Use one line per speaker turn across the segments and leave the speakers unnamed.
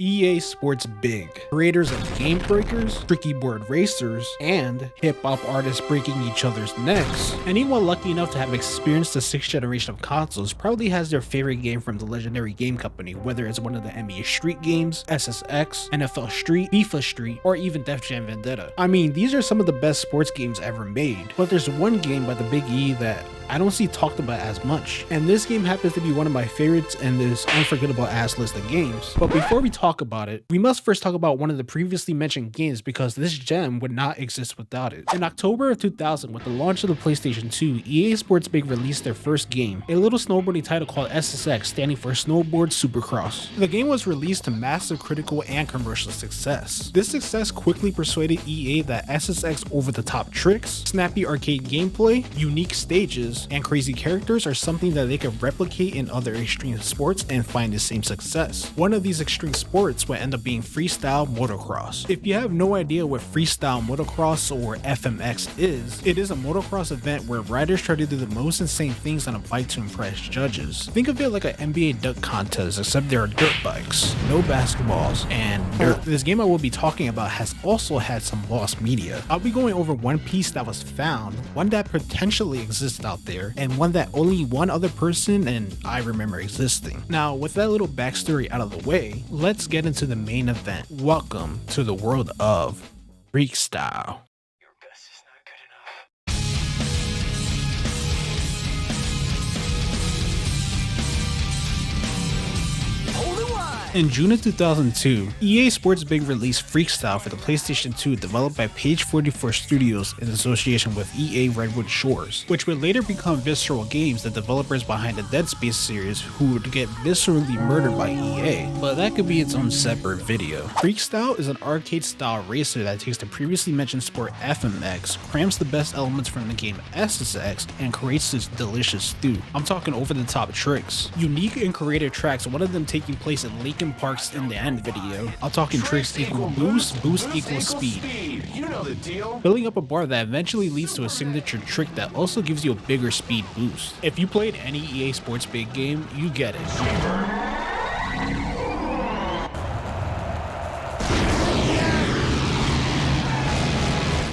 EA Sports Big, creators of Game Breakers, Tricky Board Racers, and hip-hop artists breaking each other's necks. Anyone lucky enough to have experienced the 6th generation of consoles probably has their favorite game from the legendary game company, whether it's one of the NBA Street games, SSX, NFL Street, FIFA Street, or even Def Jam Vendetta. I mean, these are some of the best sports games ever made, but there's one game by the Big E that I don't see talked about as much, and this game happens to be one of my favorites in this unforgettable ass list of games. But before we talk about it, we must first talk about one of the previously mentioned games because this gem would not exist without it. In October of 2000, with the launch of the PlayStation 2, EA Sports Big released their first game, a little snowboarding title called SSX, standing for Snowboard Supercross. The game was released to massive critical and commercial success. This success quickly persuaded EA that SSX over-the-top tricks, snappy arcade gameplay, unique stages, and crazy characters are something that they could replicate in other extreme sports and find the same success. One of these extreme sports would end up being freestyle motocross. If you have no idea what freestyle motocross or FMX is, it is a motocross event where riders try to do the most insane things on a bike to impress judges. Think of it like an NBA dunk contest, except there are dirt bikes, no basketballs, and dirt. This game I will be talking about has also had some lost media. I'll be going over one piece that was found, one that potentially exists out there, and one that only one other person and I remember existing. Now, with that little backstory out of the way, let's get into the main event. Welcome to the world of freestyle. In June of 2002, EA Sports Big released Freekstyle for the PlayStation 2, developed by Page 44 Studios in association with EA Redwood Shores, which would later become Visceral Games, the developers behind the Dead Space series, who would get viscerally murdered by EA, but that could be its own separate video. Freekstyle is an arcade-style racer that takes the previously mentioned sport FMX, crams the best elements from the game SSX, and creates this delicious stew. I'm talking over-the-top tricks, unique and creative tracks, one of them taking place in Lincoln Parks in the end video. I'm talking tricks equal boost, boost equals speed.
You know the deal.
Building up a bar that eventually leads to a signature trick that also gives you a bigger speed boost. If you played any EA Sports Big game, you get it.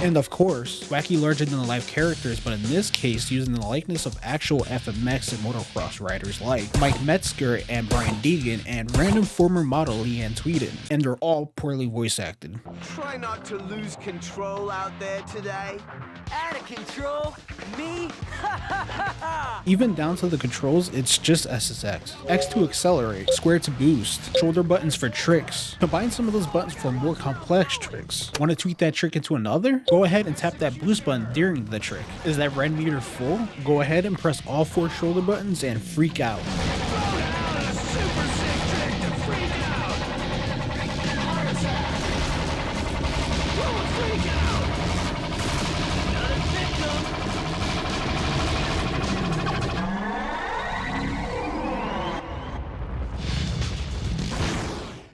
And of course, wacky larger-than-life characters, but in this case using the likeness of actual FMX and motocross riders like Mike Metzger and Brian Deegan and random former model Leanne Tweeden, and they're all poorly voice acted.
Try not to lose control out there today.
Out of control? Me?
Even down to the controls, it's just SSX. X to accelerate, square to boost, shoulder buttons for tricks. Combine some of those buttons for more complex tricks. Want to tweak that trick into another? Go ahead and tap that boost button during the trick. Is that red meter full? Go ahead and press all 4 shoulder buttons and freak out.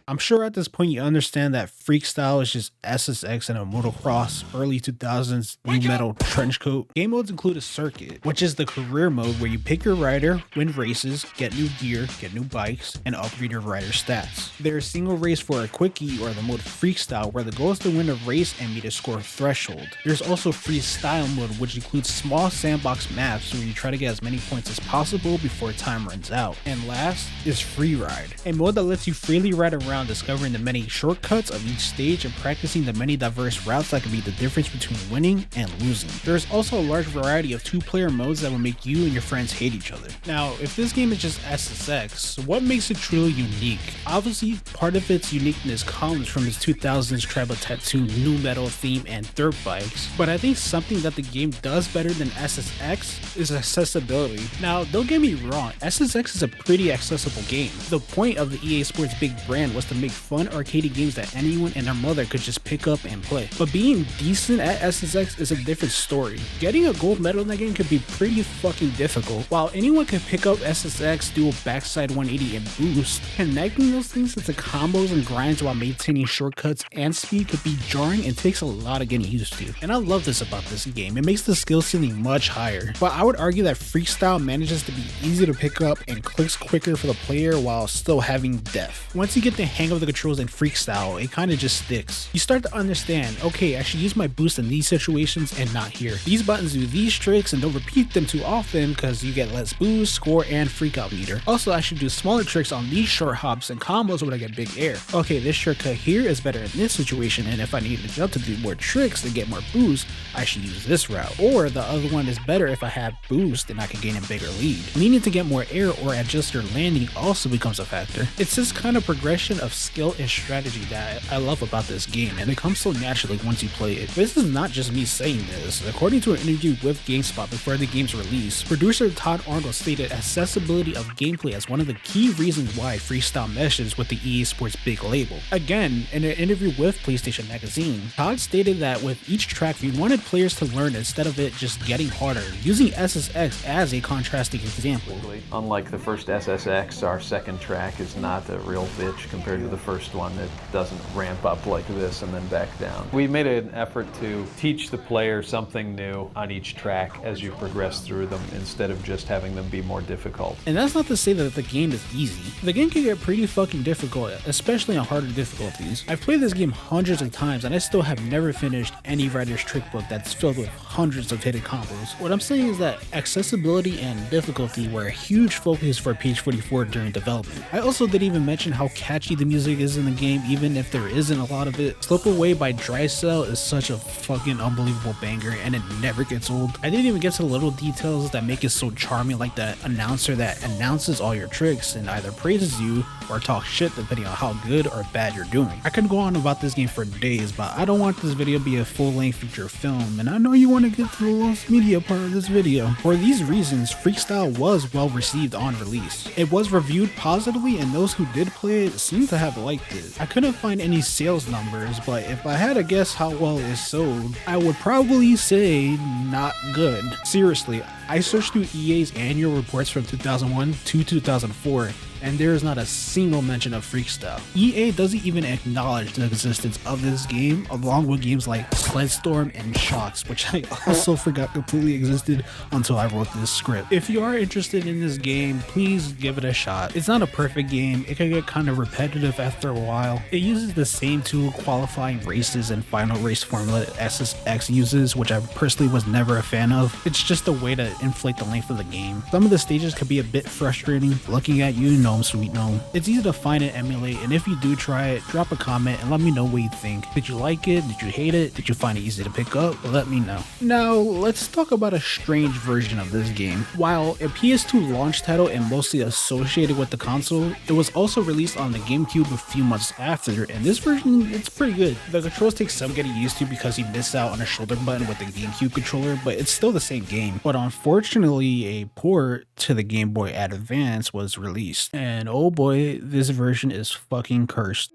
I'm sure at this point you understand that Freekstyle is just SSX and a motocross, early 2000s new metal trench coat. Game modes include a circuit, which is the career mode where you pick your rider, win races, get new gear, get new bikes, and upgrade your rider stats. There's single race for a quickie or the mode Freekstyle where the goal is to win a race and meet a score threshold. There's also freestyle mode, which includes small sandbox maps where you try to get as many points as possible before time runs out. And last is free ride, a mode that lets you freely ride around, discovering the many shortcuts of each stage and practicing the many diverse routes that can be the difference between winning and losing. There's also a large variety of 2-player modes that will make you and your friends hate each other. Now, if this game is just SSX, what makes it truly unique? Obviously, part of its uniqueness comes from its 2000s tribal tattoo, new metal theme, and dirt bikes, but I think something that the game does better than SSX is accessibility. Now, don't get me wrong, SSX is a pretty accessible game. The point of the EA Sports Big brand was to make fun arcade games that anyone and their mother could just pick up and play. But being decent at SSX is a different story. Getting a gold medal in that game could be pretty fucking difficult. While anyone can pick up SSX, do a backside 180 and boost, connecting those things into combos and grinds while maintaining shortcuts and speed could be jarring and takes a lot of getting used to. And I love this about this game. It makes the skill ceiling much higher. But I would argue that Freekstyle manages to be easy to pick up and clicks quicker for the player while still having depth. Once you get the hang of the controls in freestyle, it kind of just sticks. You start to understand, okay, I should use my boost in these situations and not here. These buttons do these tricks and don't repeat them too often because you get less boost, score, and freakout meter. Also, I should do smaller tricks on these short hops and combos when I get big air. Okay, this shortcut here is better in this situation, and if I need to jump to do more tricks and get more boost, I should use this route. Or the other one is better if I have boost and I can gain a bigger lead. Needing to get more air or adjust your landing also becomes a factor. It's this kind of progression of skill and strategy that I love about this game, and it comes so naturally once you play it. This is not just me saying this. According to an interview with GameSpot before the game's release, producer Todd Arnold stated accessibility of gameplay as one of the key reasons why freestyle meshes with the easportsbig label. Again, in an interview with PlayStation Magazine, Todd stated that with each track we wanted players to learn instead of it just getting harder, using SSX as a contrasting example.
Unlike the first SSX, our second track is not a real bitch compared to the first one. It doesn't ramp up like this and then back down. We made an effort to teach the player something new on each track as you progress through them instead of just having them be more difficult.
And that's not to say that the game is easy. The game can get pretty fucking difficult, especially on harder difficulties. I've played this game hundreds of times and I still have never finished any writer's trick book that's filled with hundreds of hidden combos. What I'm saying is that accessibility and difficulty were a huge focus for page 44 during development. I also didn't even mention how catchy the music is in the game, even if there isn't a lot of it. Slip Away by Dry Cell is such a fucking unbelievable banger and it never gets old. I didn't even get to the little details that make it so charming, like the announcer that announces all your tricks and either praises you or talks shit depending on how good or bad you're doing. I could go on about this game for days, but I don't want this video to be a full-length feature film, and I know you want to get to the lost media part of this video. For these reasons, freestyle was well received on release. It was reviewed positively and those who did play it seemed to have liked it. I couldn't find any sales numbers, but if I had to guess how well it sold, I would probably say not good. Seriously, I searched through EA's annual reports from 2001 to 2004, and there is not a single mention of freestyle. EA doesn't even acknowledge the existence of this game, along with games like Sledstorm and Shocks, which I also forgot completely existed until I wrote this script. If you are interested in this game, please give it a shot. It's not a perfect game, it can get kind of repetitive after a while. It uses the same two qualifying races and final race formula that SSX uses, which I personally was never a fan of. It's just a way to inflate the length of the game. Some of the stages could be a bit frustrating. Looking at you, gnome sweet gnome. It's easy to find and emulate, and if you do try it, drop a comment and let me know what you think. Did you like it? Did you hate it? Did you find it easy to pick up? Let me know. Now, let's talk about a strange version of this game. While a PS2 launch title and mostly associated with the console, it was also released on the GameCube a few months after, and this version, it's pretty good. The controls take some getting used to because you miss out on a shoulder button with the GameCube controller, but it's still the same game. But unfortunately, a port to the Game Boy Advance was released, and oh boy, this version is fucking cursed.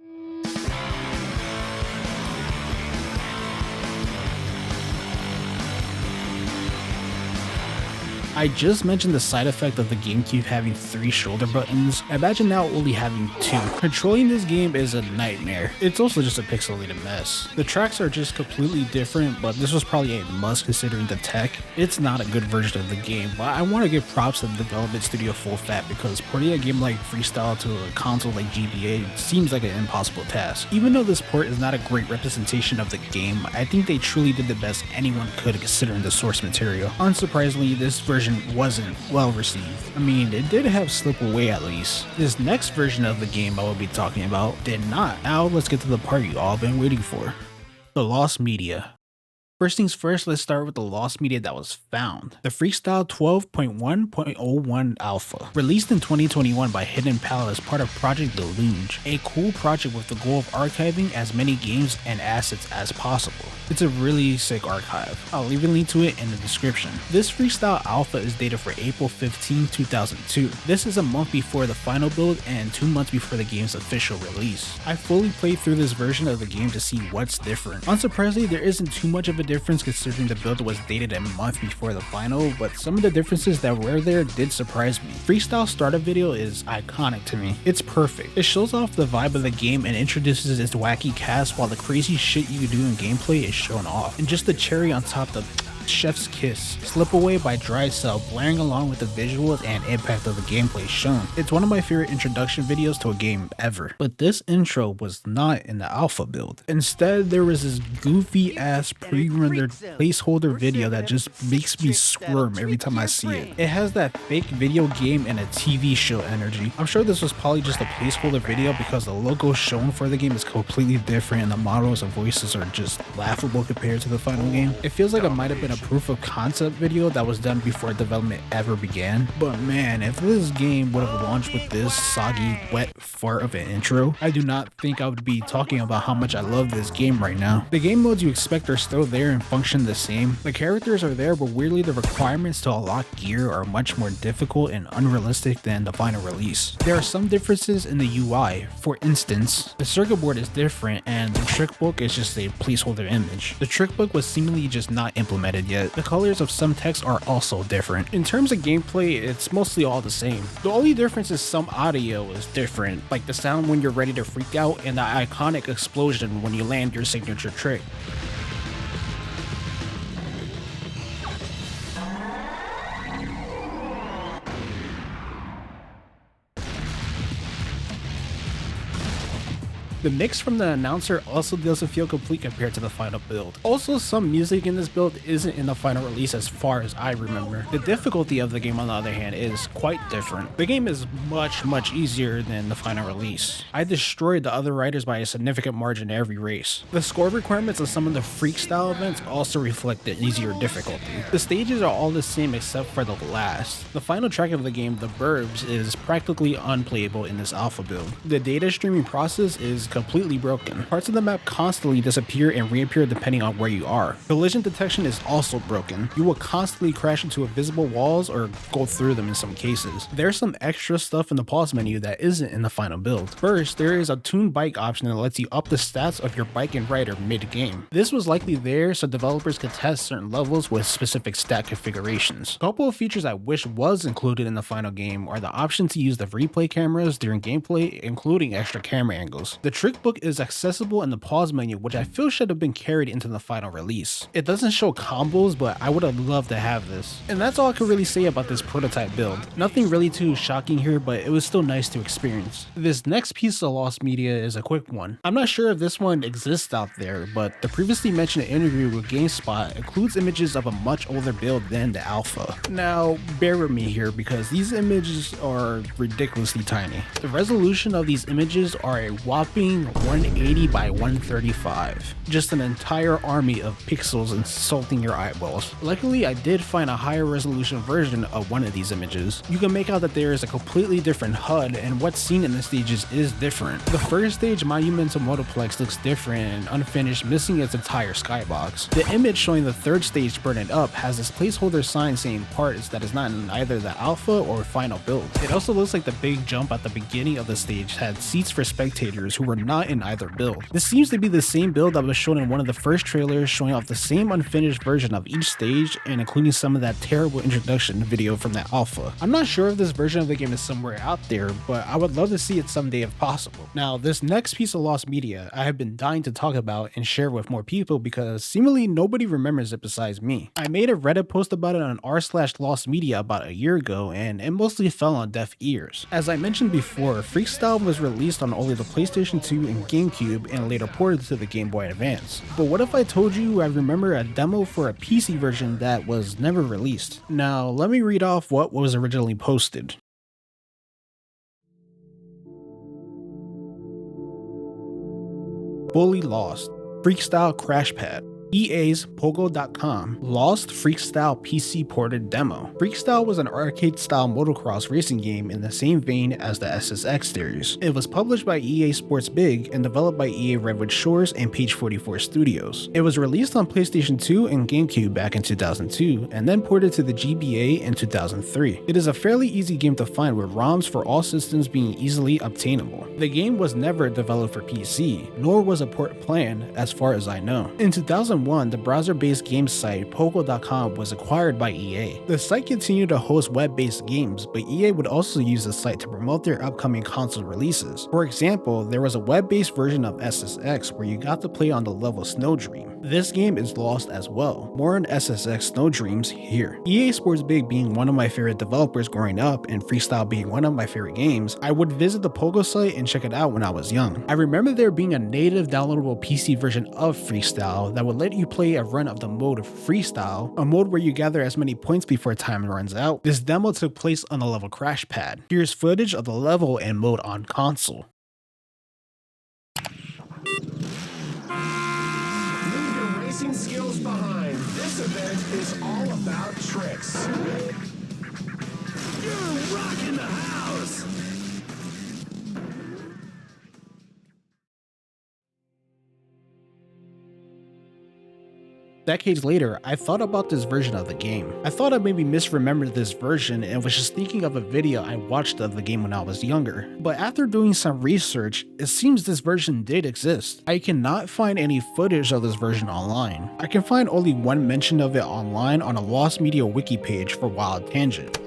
I just mentioned the side effect of the GameCube having 3 shoulder buttons. Imagine now only having 2. Controlling this game is a nightmare. It's also just a pixelated mess. The tracks are just completely different, but this was probably a must considering the tech. It's not a good version of the game, but I want to give props to the development studio Full Fat because porting a game like Freestyle to a console like GBA seems like an impossible task. Even though this port is not a great representation of the game, I think they truly did the best anyone could considering the source material. Unsurprisingly, this version wasn't well received. I mean, it did have Slip Away at least. This next version of the game I will be talking about did not. Now let's get to the part you all been waiting for. The lost media. First things first, let's start with the lost media that was found. The Freestyle 12.1.01 Alpha, released in 2021 by Hidden Pal as part of Project Deluge, a cool project with the goal of archiving as many games and assets as possible. It's a really sick archive. I'll leave a link to it in the description. This Freestyle Alpha is dated for April 15, 2002. This is a month before the final build and 2 months before the game's official release. I fully played through this version of the game to see what's different. Unsurprisingly, there isn't too much of a difference considering the build was dated a month before the final, but some of the differences that were there did surprise me. Freestyle startup video is iconic to me. It's perfect. It shows off the vibe of the game and introduces its wacky cast while the crazy shit you do in gameplay is shown off. And just the cherry on top, the Chef's Kiss, Slip Away by Dry Cell, blaring along with the visuals and impact of the gameplay shown. It's one of my favorite introduction videos to a game ever. But this intro was not in the alpha build. Instead, there was this goofy ass pre-rendered placeholder video that just makes me squirm every time I see it. It has that fake video game and a TV show energy. I'm sure this was probably just a placeholder video because the logo shown for the game is completely different and the models and voices are just laughable compared to the final game. It feels like it might have been a proof of concept video that was done before development ever began. But man, if this game would have launched with this soggy, wet fart of an intro, I do not think I would be talking about how much I love this game right now. The game modes you expect are still there and function the same. The characters are there, but weirdly the requirements to unlock gear are much more difficult and unrealistic than the final release. There are some differences in the UI. For instance, the circuit board is different and the trick book is just a placeholder image. The trick book was seemingly just not implemented yet. The colors of some text are also different. In terms of gameplay, it's mostly all the same. The only difference is some audio is different, like the sound when you're ready to freak out and the iconic explosion when you land your signature trick. The mix from the announcer also doesn't feel complete compared to the final build. Also, some music in this build isn't in the final release as far as I remember. The difficulty of the game, on the other hand, is quite different. The game is much easier than the final release. I destroyed the other riders by a significant margin every race. The score requirements of some of the freestyle events also reflect the easier difficulty. The stages are all the same except for the last. The final track of the game, The Burbs, is practically unplayable in this alpha build. The data streaming process is completely broken. Parts of the map constantly disappear and reappear depending on where you are. Collision detection is also broken. You will constantly crash into invisible walls or go through them in some cases. There's some extra stuff in the pause menu that isn't in the final build. First, there is a tuned bike option that lets you up the stats of your bike and rider mid-game. This was likely there so developers could test certain levels with specific stat configurations. A couple of features I wish was included in the final game are the option to use the replay cameras during gameplay, including extra camera angles. The trick book is accessible in the pause menu, which I feel should have been carried into the final release. It doesn't show combos, but I would have loved to have this. And that's all I could really say about this prototype build. Nothing really too shocking here, but it was still nice to experience. This next piece of lost media is a quick one. I'm not sure if this one exists out there, but the previously mentioned interview with GameSpot includes images of a much older build than the alpha. Now, bear with me here because these images are ridiculously tiny. The resolution of these images are a whopping 180 by 135. Just an entire army of pixels insulting your eyeballs. Luckily, I did find a higher resolution version of one of these images. You can make out that there is a completely different HUD and what's seen in the stages is different. The first stage, Monumental Motorplex, looks different and unfinished, missing its entire skybox. The image showing the third stage burning up has this placeholder sign saying parts that is not in either the alpha or final build. It also looks like the big jump at the beginning of the stage had seats for spectators who were not in either build. This seems to be the same build that was shown in one of the first trailers, showing off the same unfinished version of each stage and including some of that terrible introduction video from the alpha. I'm not sure if this version of the game is somewhere out there, but I would love to see it someday if possible. Now, this next piece of lost media I have been dying to talk about and share with more people because seemingly nobody remembers it besides me. I made a Reddit post about it on r/lostmedia about a year ago and it mostly fell on deaf ears. As I mentioned before, freekstyle was released on only the PlayStation 2 and GameCube and later ported to the Game Boy Advance. But what if I told you I remember a demo for a PC version that was never released? Now, let me read off what was originally posted. Fully Lost, Freekstyle Crashpad, EA's Pogo.com, Lost Freekstyle PC ported demo. Freekstyle was an arcade-style motocross racing game in the same vein as the SSX series. It was published by easportsbig and developed by EA Redwood Shores and Page 44 Studios. It was released on PlayStation 2 and GameCube back in 2002, and then ported to the GBA in 2003. It is a fairly easy game to find with ROMs for all systems being easily obtainable. The game was never developed for PC, nor was a port planned as far as I know. In 2001, the browser-based game site Pogo.com was acquired by EA. The site continued to host web-based games, but EA would also use the site to promote their upcoming console releases. For example, there was a web-based version of SSX where you got to play on the level Snowdream. This game is lost as well. More on SSX Snow Dreams here. easportsbig being one of my favorite developers growing up and freestyle being one of my favorite games, I would visit the Pogo site and check it out when I was young. I remember there being a native downloadable PC version of freestyle that would let you play a run of the mode of freestyle, a mode where you gather as many points before time runs out. This demo took place on the level crash pad. Here's footage of the level and mode on console.
Leave your racing skills behind. This event is all about tricks. You're rocking the house.
Decades later, I thought about this version of the game. I thought I maybe misremembered this version and was just thinking of a video I watched of the game when I was younger. But after doing some research, it seems this version did exist. I cannot find any footage of this version online. I can find only one mention of it online on a Lost Media wiki page for Wild Tangent.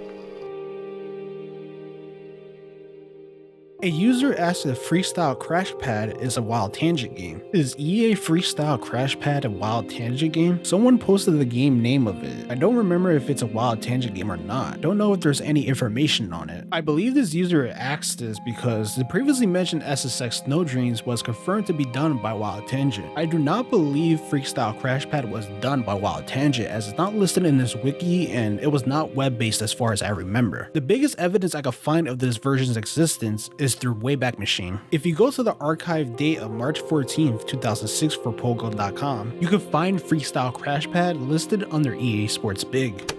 A user asked if Freestyle Crash Pad is a Wild Tangent game. Is EA Freestyle Crash Pad a Wild Tangent game? Someone posted the game name of it. I don't remember if it's a Wild Tangent game or not. Don't know if there's any information on it. I believe this user asked this because the previously mentioned SSX Snow Dreams was confirmed to be done by Wild Tangent. I do not believe Freestyle Crash Pad was done by Wild Tangent, as it's not listed in this wiki and it was not web-based as far as I remember. The biggest evidence I could find of this version's existence is through Wayback Machine. If you go to the archive date of March 14th, 2006 for Pogo.com, you can find Freestyle Crash Pad listed under EA Sports Big.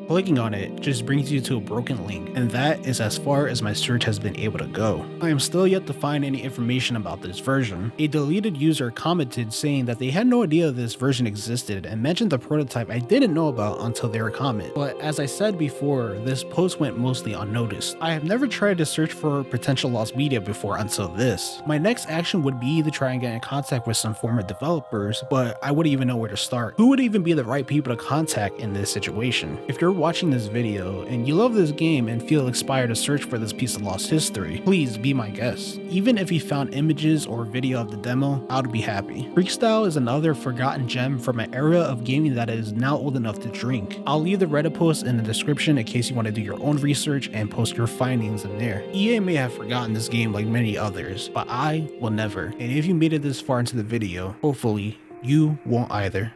Clicking on it just brings you to a broken link, and that is as far as my search has been able to go. I am still yet to find any information about this version. A deleted user commented saying that they had no idea this version existed and mentioned the prototype I didn't know about until their comment. But as I said before, this post went mostly unnoticed. I have never tried to search for potential lost media before until this. My next action would be to try and get in contact with some former developers, but I wouldn't even know where to start. Who would even be the right people to contact in this situation? If you're watching this video and you love this game and feel inspired to search for this piece of lost history, please be my guest. Even if you found images or video of the demo, I would be happy. Freestyle is another forgotten gem from an era of gaming that is now old enough to drink. I'll leave the Reddit post in the description in case you want to do your own research and post your findings in there. EA may have forgotten this game like many others, but I will never. And if you made it this far into the video, hopefully you won't either.